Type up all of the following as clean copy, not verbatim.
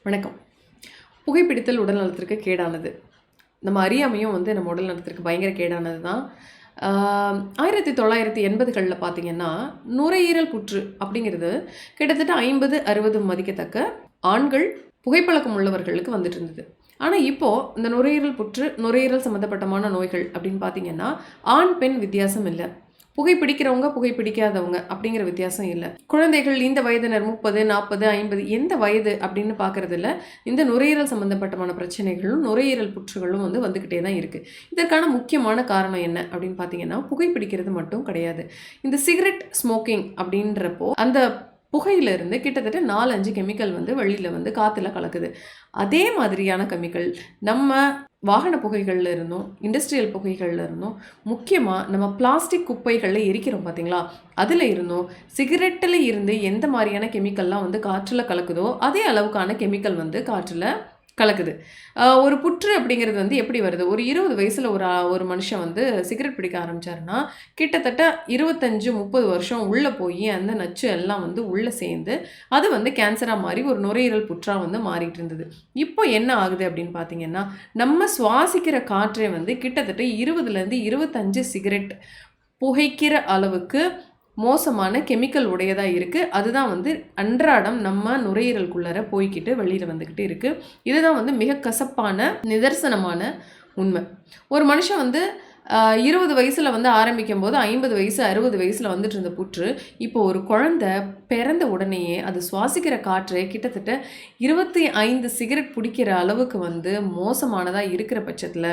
வணக்கம். புகைப்பிடித்தல் உடல் நலத்திற்கு கேடானது. நம்ம அறியாமையும் நம்ம உடல் நலத்திற்கு பயங்கர கேடானது தான். 1980களில் பார்த்தீங்கன்னா, நுரையீரல் புற்று அப்படிங்கிறது கிட்டத்தட்ட 50-60 மதிக்கத்தக்க ஆண்கள் புகைப்பழக்கம் உள்ளவர்களுக்கு வந்துட்டு இருந்தது. ஆனால் இப்போது இந்த நுரையீரல் புற்று, நுரையீரல் சம்மந்தப்பட்டமான நோய்கள் அப்படின்னு பார்த்தீங்கன்னா, ஆண் பெண் வித்தியாசம் இல்லை. புகைப்பிடிக்கிறவங்க புகைப்பிடிக்காதவங்க அப்படிங்கிற வித்தியாசம் இல்லை. குழந்தைகள் இந்த வயதினர் 30, 40, 50 எந்த வயது அப்படின்னு பார்க்கறதில்ல. இந்த நுரையீரல் சம்மந்தப்பட்டமான பிரச்சனைகளும் நுரையீரல் புற்றுகளும் வந்துக்கிட்டே தான் இருக்குது. இதற்கான முக்கியமான காரணம் என்ன அப்படின்னு பார்த்தீங்கன்னா, புகைப்பிடிக்கிறது மட்டும் கிடையாது. இந்த சிகரெட் ஸ்மோக்கிங் அப்படின்றப்போ அந்த புகையிலிருந்து கிட்டத்தட்ட 4-5 கெமிக்கல் வெளியில் காற்றுல கலக்குது. அதே மாதிரியான கெமிக்கல் நம்ம வாகன புகைகளில் இருந்தும் இண்டஸ்ட்ரியல் புகைகளில் இருந்தும் முக்கியமாக நம்ம பிளாஸ்டிக் குப்பைகளில் எரிக்கிறோம் பார்த்தீங்களா, அதில் இருந்தும் சிகரெட்டில் இருந்து எந்த மாதிரியான கெமிக்கல்லாம் காற்றில் கலக்குதோ அதே அளவுக்கான கெமிக்கல் காற்றில் கலக்குது. ஒரு புற்று அப்படிங்கிறது எப்படி வருது? ஒரு 20 வயசில் ஒரு மனுஷன் சிகரெட் பிடிக்க ஆரம்பித்தாருன்னா கிட்டத்தட்ட 25-30 வருஷம் உள்ளே போய் அந்த நச்சு எல்லாம் உள்ளே சேர்ந்து அது கேன்சராக மாறி ஒரு நுரையீரல் புற்றாக மாறிட்டு இருந்தது. இப்போ என்ன ஆகுது அப்படின்னு பார்த்தீங்கன்னா, நம்ம சுவாசிக்கிற காற்றே கிட்டத்தட்ட 20-25 சிகரெட் புகைக்கிற அளவுக்கு மோசமான கெமிக்கல் உடையதாக இருக்குது. அதுதான் அன்றாடம் நம்ம நுரையீரலுக்குள்ளார போய்கிட்டு வெளியில் வந்துக்கிட்டு இருக்குது. இதுதான் மிக கசப்பான நிதர்சனமான உண்மை. ஒரு மனுஷன் 20 வயசில் ஆரம்பிக்கும் போது 50 வயசு 60 வயசில் வந்துட்டு இருந்த புற்று இப்போ ஒரு குழந்தை பிறந்த உடனேயே அது சுவாசிக்கிற காற்றை கிட்டத்தட்ட 25 சிகரெட் பிடிக்கிற அளவுக்கு மோசமானதாக இருக்கிற பட்சத்தில்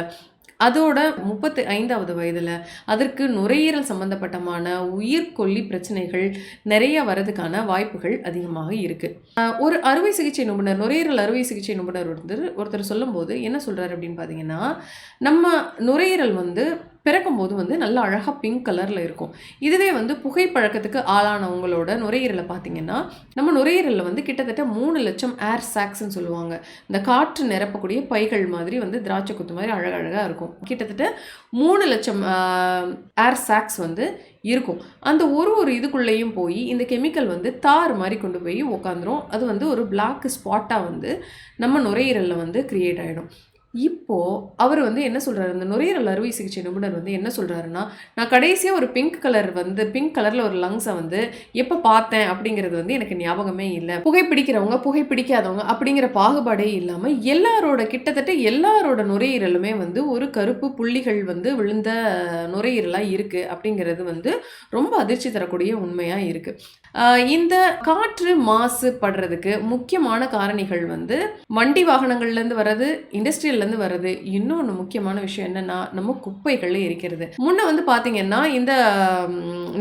அதோட 35வது வயதில் அதற்கு நுரையீரல் சம்பந்தப்பட்டமான உயிர்கொல்லி பிரச்சனைகள் நிறைய வரதுக்கான வாய்ப்புகள் அதிகமாக இருக்குது. ஒரு அறுவை சிகிச்சை நிபுணர், நுரையீரல் அறுவை சிகிச்சை நிபுணர் ஒருத்தர் சொல்லும்போது என்ன சொல்கிறார் அப்படின்னு பார்த்தீங்கன்னா, நம்ம நுரையீரல் பிறக்கும்போது நல்லா அழகாக பிங்க் கலரில் இருக்கும். இதுவே புகைப்பழக்கத்துக்கு ஆளானவங்களோட நுரையீரலை பார்த்தீங்கன்னா, நம்ம நுரையீரலில் கிட்டத்தட்ட 3 லட்சம் ஏர் சாக்ஸ்ன்னு சொல்லுவாங்க. இந்த காற்று நிரப்பக்கூடிய பைகள் மாதிரி திராட்சை குத்து மாதிரி அழகழகாக இருக்கும். கிட்டத்தட்ட 3 லட்சம் ஏர் சாக்ஸ் இருக்கும். அந்த ஒரு இதுக்குள்ளேயும் போய் இந்த கெமிக்கல் தார் மாதிரி கொண்டு போய் உக்காந்துரும். அது ஒரு பிளாக் ஸ்பாட்டாக நம்ம நுரையீரலில் கிரியேட் ஆகிடும். இப்போது அவர் என்ன சொல்கிறாரு, அந்த நுரையீரல் அறுவை சிகிச்சை நிபுணர் என்ன சொல்கிறாருன்னா, நான் கடைசியாக ஒரு பிங்க் கலரில் ஒரு லங்ஸை எப்போ பார்த்தேன் அப்படிங்கிறது எனக்கு ஞாபகமே இல்லை. புகைப்பிடிக்கிறவங்க புகைப்பிடிக்காதவங்க அப்படிங்கிற பாகுபாடே இல்லாமல் கிட்டத்தட்ட எல்லாரோட நுரையீரலுமே ஒரு கருப்பு புள்ளிகள் விழுந்த நுரையீரலாக இருக்குது அப்படிங்கிறது ரொம்ப அதிர்ச்சி தரக்கூடிய உண்மையாக இருக்குது. இந்த காற்று மாசுபடுறதுக்கு முக்கியமான காரணிகள் வண்டி வாகனங்கள்லேருந்து வர்றது, இண்டஸ்ட்ரியல் வருது. இன்னொன்று முக்கியமான விஷயம் என்னன்னா, நம்ம குப்பைகளில் எரிக்கிறது. முன்ன பார்த்தீங்கன்னா இந்த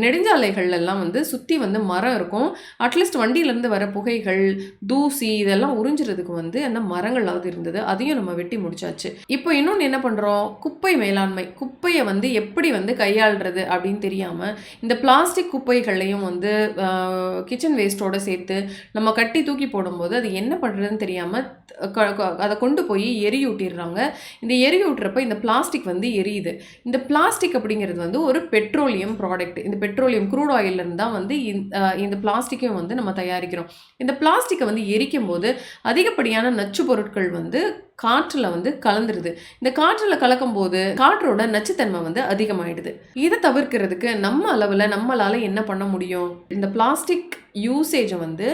நெடுஞ்சாலைகள் எல்லாம் சுற்றி மரம் இருக்கும். அட்லீஸ்ட் வண்டியிலேருந்து வர புகைகள், தூசி இதெல்லாம் உறிஞ்சுறதுக்கு அந்த மரங்களாவது இருந்தது. அதையும் நம்ம வெட்டி முடிச்சாச்சு. இப்போ இன்னொன்று என்ன பண்ணுறோம், குப்பை மேலாண்மை, குப்பையை எப்படி கையாளுறது அப்படின்னு தெரியாமல் இந்த பிளாஸ்டிக் குப்பைகளையும் கிச்சன் வேஸ்ட்டோடு சேர்த்து நம்ம கட்டி தூக்கி போடும்போது அது என்ன பண்ணுறதுன்னு தெரியாமல் அதை கொண்டு போய் எரியூட்டிடுறாங்க. இந்த எரியூட்டுறப்ப இந்த பிளாஸ்டிக் எரியுது. இந்த பிளாஸ்டிக் அப்படிங்கிறது ஒரு பெட்ரோலியம் ப்ராடக்ட். இந்த பெட்ரோலியம் க்ரூட் ஆயிலிருந்து தான் இந்த பிளாஸ்டிக்கையும் நம்ம தயாரிக்கிறோம். இந்த பிளாஸ்டிக்கை எரிக்கும் போது அதிகப்படியான நச்சு பொருட்கள் காற்றில் கலந்துருது. இந்த காற்றில் கலக்கும் போது காற்றோட நச்சுத்தன்மை அதிகமாயிடுது. இதை தவிர்க்கிறதுக்கு நம்ம அளவில் நம்மளால் என்ன பண்ண முடியும், இந்த பிளாஸ்டிக் யூசேஜை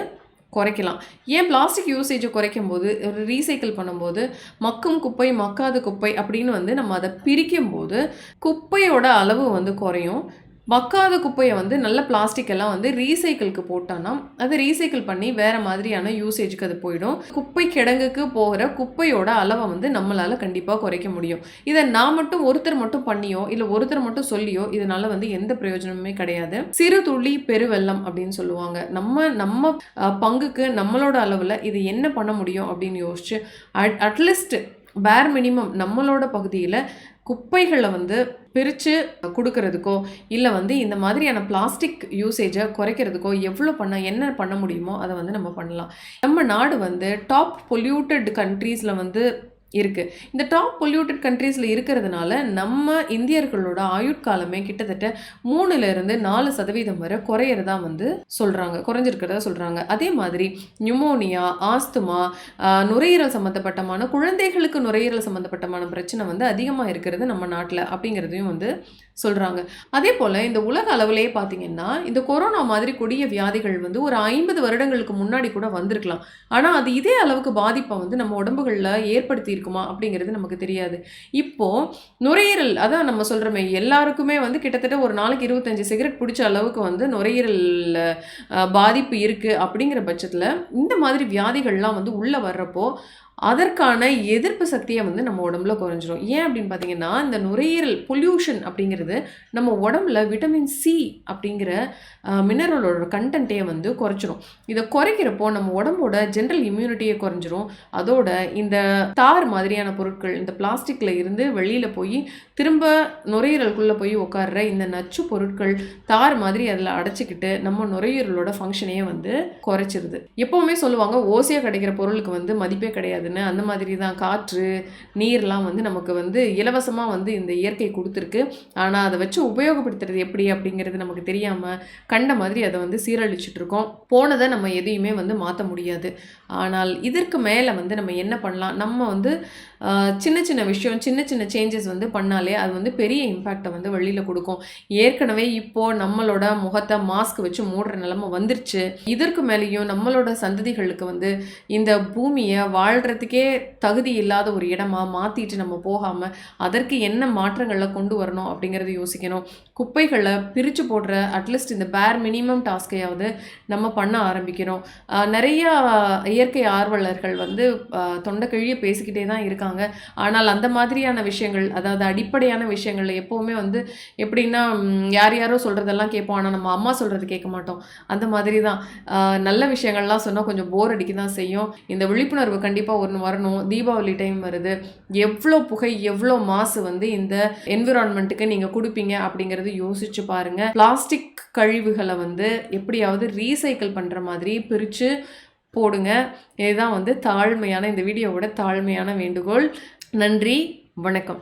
குறைக்கலாம். ஏன் பிளாஸ்டிக் யூசேஜை குறைக்கும் போது ரீசைக்கிள் பண்ணும்போது மக்கும் குப்பை மக்காத குப்பை அப்படின்னு நம்ம அதை பிரிக்கும் போது குப்பையோட அளவு குறையும். மக்காத குப்பையை நல்ல பிளாஸ்டிக் எல்லாம் ரீசைக்கிளுக்கு போட்டான்னா அதை ரீசைக்கிள் பண்ணி வேறு மாதிரியான யூசேஜுக்கு அது போயிடும். குப்பை கிடங்குக்கு போகிற குப்பையோட அளவை நம்மளால் கண்டிப்பாக குறைக்க முடியும். இதை நான் மட்டும் ஒருத்தர் மட்டும் பண்ணியோ இல்லை ஒருத்தர் மட்டும் சொல்லியோ இதனால் எந்த பிரயோஜனமுமே கிடையாது. சிறு துளி பெருவெள்ளம் அப்படின்னு சொல்லுவாங்க. நம்ம பங்குக்கு நம்மளோட அளவில் இது என்ன பண்ண முடியும் அப்படின்னு யோசிச்சு அட்லீஸ்ட் பேர் மினிமம் நம்மளோட பகுதியில் குப்பைகளை பிரித்து கொடுக்கறதுக்கோ இல்லை இந்த மாதிரியான பிளாஸ்டிக் யூசேஜை குறைக்கிறதுக்கோ என்ன பண்ண முடியுமோ அதை நம்ம பண்ணலாம். நம்ம நாடு டாப் பொல்யூட்டட் கண்ட்ரீஸில் இருக்குது. இந்த டாப் பொல்யூட்டட் கண்ட்ரீஸில் இருக்கிறதுனால நம்ம இந்தியர்களோட ஆயுட்காலமே கிட்டத்தட்ட 3லேருந்து 4% வரை குறையிறதா வந்து சொல்கிறாங்க, குறைஞ்சிருக்கிறதா சொல்கிறாங்க. அதே மாதிரி நியூமோனியா, ஆஸ்துமா, நுரையீரல் சம்மந்தப்பட்டமான குழந்தைகளுக்கு நுரையீரல் சம்மந்தப்பட்டமான பிரச்சனை வந்து அதிகமாக இருக்கிறது நம்ம நாட்டில் அப்படிங்கிறதையும் வந்து சொல்கிறாங்க. அதே போல் இந்த உலக அளவிலேயே பார்த்தீங்கன்னா இந்த கொரோனா மாதிரி கொடிய வியாதிகள் வந்து ஒரு 50 வருடங்களுக்கு முன்னாடி கூட வந்திருக்கலாம். ஆனால் அது இதே அளவுக்கு பாதிப்பை வந்து நம்ம உடம்புகளில் ஏற்படுத்தி இருக்குமா அப்படிங்கிறது நமக்கு தெரியாது. இப்போது நுரையீரல் அதான் நம்ம சொல்கிறோமே, எல்லாருக்குமே வந்து கிட்டத்தட்ட ஒரு நாளைக்கு 25 சிகரெட் பிடிச்ச அளவுக்கு வந்து நுரையீரல் பாதிப்பு இருக்குது. அப்படிங்கிற பட்சத்தில் இந்த மாதிரி வியாதிகள்லாம் வந்து உள்ளே வர்றப்போ அதற்கான எதிர்ப்பு சக்தியை வந்து நம்ம உடம்புல குறைஞ்சிரும். ஏன் அப்படின்னு பார்த்தீங்கன்னா இந்த நுரையீரல் பொல்யூஷன் அப்படிங்கிறது நம்ம உடம்புல விட்டமின் சி அப்படிங்கிற மினரலோட கண்டென்ட்டையை வந்து குறைச்சிரும். இதை குறைக்கிறப்போ நம்ம உடம்போட ஜென்ரல் இம்யூனிட்டியை குறைஞ்சிரும். அதோட இந்த தார் மாதிரியான பொருட்கள் இந்த பிளாஸ்டிக்கில் இருந்து வெளியில் போய் திரும்ப நுரையீரலுக்குள்ளே போய் உட்கார்ற இந்த நச்சு பொருட்கள் தார் மாதிரி அதில் அடைச்சிக்கிட்டு நம்ம நுரையீரலோட ஃபங்க்ஷனையே வந்து குறைச்சிருது. எப்போவுமே சொல்லுவாங்க ஓசையாக கிடைக்கிற பொருளுக்கு வந்து மதிப்பே கிடையாதுன்னு. அந்த மாதிரி தான் காற்று நீர்லாம் வந்து நமக்கு வந்து இலவசமாக வந்து இந்த இயற்கை கொடுத்துருக்கு. ஆனால் அதை வச்சு உபயோகப்படுத்துறது எப்படி அப்படிங்கிறது நமக்கு தெரியாமல் கண்ட மாதிரி அதை வந்து சீரழிச்சிட்டு இருக்கோம். போனதை நம்ம எதையுமே வந்து மாற்ற முடியாது. ஆனால் இதற்கு மேலே வந்து நம்ம என்ன பண்ணலாம், நம்ம வந்து சின்ன சின்ன விஷயம் சின்ன சின்ன சேஞ்சஸ் வந்து பண்ணாலே அது வந்து பெரிய இம்பேக்டை வந்து வெளியில் கொடுக்கும். ஏற்கனவே இப்போது நம்மளோட முகத்தை மாஸ்க் வச்சு மூடுற நிலைமை வந்துருச்சு. இதற்கு மேலேயும் நம்மளோட சந்ததிகளுக்கு வந்து இந்த பூமியை வாழ்கிறதுக்கே தகுதி இல்லாத ஒரு இடமா மாற்றிட்டு நம்ம போகாமல் அதற்கு என்ன மாற்றங்களை கொண்டு வரணும் அப்படிங்கிறத யோசிக்கணும். குப்பைகளை பிரித்து போடுற அட்லீஸ்ட் இந்த பேர் மினிமம் டாஸ்கையாவது நம்ம பண்ண ஆரம்பிக்கணும். நிறையா இயற்கை ஆர்வலர்கள் வந்து தொண்டை கிழிய பேசிக்கிட்டே தான் இருக்காங்க. ஆனால் அந்த மாதிரியான விஷயங்கள், அதாவது அடிப்படையான விஷயங்கள்ல எப்போவுமே வந்து எப்படின்னா யாரோ சொல்கிறதெல்லாம் கேட்போம், ஆனால் நம்ம அம்மா சொல்கிறது கேட்க மாட்டோம். அந்த மாதிரி தான் நல்ல விஷயங்கள்லாம் சொன்னால் கொஞ்சம் போர் அடிக்க தான் செய்யும். இந்த விழிப்புணர்வு கண்டிப்பாக ஒன்று வரணும். தீபாவளி டைம் வருது, எவ்வளோ புகை எவ்வளோ மாசு வந்து இந்த என்விரான்மெண்ட்டுக்கு நீங்கள் கொடுப்பீங்க அப்படிங்கிறது யோசிச்சு பாருங்கள். பிளாஸ்டிக் கழிவுகளை வந்து எப்படியாவது ரீசைக்கிள் பண்ணுற மாதிரி பிரித்து போடுங்க. இதுதான் வந்து தாழ்மையான இந்த வீடியோவோட தாழ்மையான வேண்டுகோள். நன்றி, வணக்கம்.